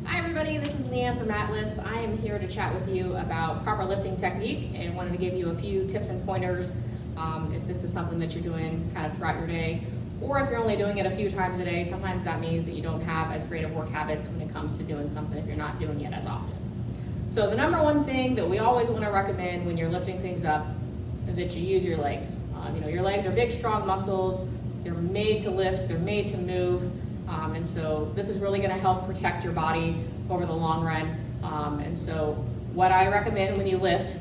Hi everybody, this is Leanne from Atlas. I am here to chat with you about proper lifting technique and wanted to give you a few tips and pointers if this is something that you're doing kind of throughout your day, or if you're only doing it a few times a day. Sometimes that means that you don't have as great of work habits when it comes to doing something if you're not doing it as often. So the number one thing that we always want to recommend when you're lifting things up is that you use your legs. Your legs are big, strong muscles. They're made to lift, they're made to move. And so this is really going to help protect your body over the long run. And so what I recommend when you lift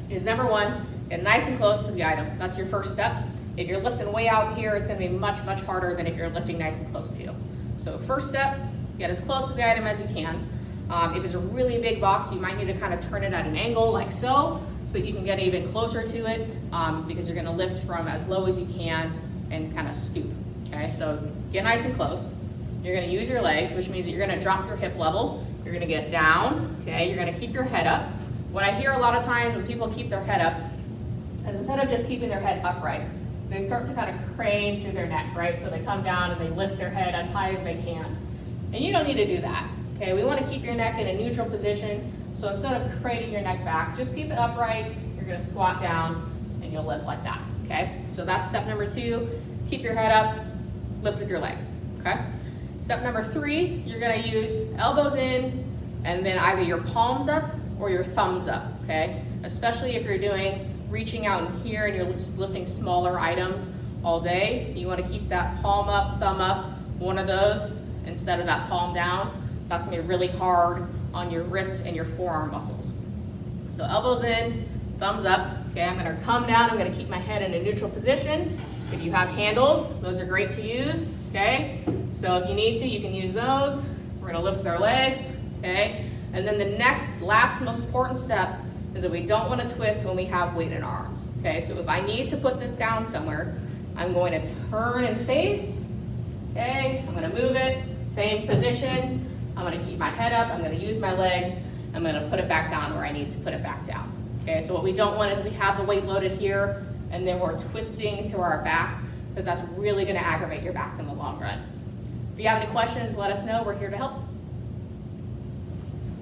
is, number one, get nice and close to the item. That's your first step. If you're lifting way out here, it's going to be much, much harder than if you're lifting nice and close to you. So first step, get as close to the item as you can. If it's a really big box, you might need to kind of turn it at an angle like so that you can get even closer to it, because you're going to lift from as low as you can and kind of scoop. Okay, so get nice and close. You're going to use your legs, which means that you're going to drop your hip level. You're going to get down. Okay, you're going to keep your head up. What I hear a lot of times when people keep their head up is, instead of just keeping their head upright, they start to kind of crane through their neck, right? So they come down and they lift their head as high as they can. And you don't need to do that. Okay, we want to keep your neck in a neutral position. So instead of craning your neck back, just keep it upright. You're going to squat down and you'll lift like that. Okay, so that's step number 2. Keep your head up, lift with your legs. Okay. Step number 3, you're going to use elbows in and then either your palms up or your thumbs up. Okay, especially if you're reaching out in here and you're just lifting smaller items all day. You want to keep that palm up, thumb up, one of those instead of that palm down. That's going to be really hard on your wrist and your forearm muscles. So elbows in, thumbs up. Okay, I'm going to come down. I'm going to keep my head in a neutral position. If you have handles, those are great to use. Okay, so if you need to, you can use those. We're going to lift with our legs. Okay, and then the last most important step is that we don't want to twist when we have weight in our arms. Okay, so if I need to put this down somewhere, I'm going to turn and face. Okay, I'm going to move it, same position. I'm going to keep my head up. I'm going to use my legs. I'm going to put it back down where I need to put it back down. Okay, so what we don't want is we have the weight loaded here and then we're twisting through our back, because that's really going to aggravate your back in the long run. If you have any questions, let us know. We're here to help.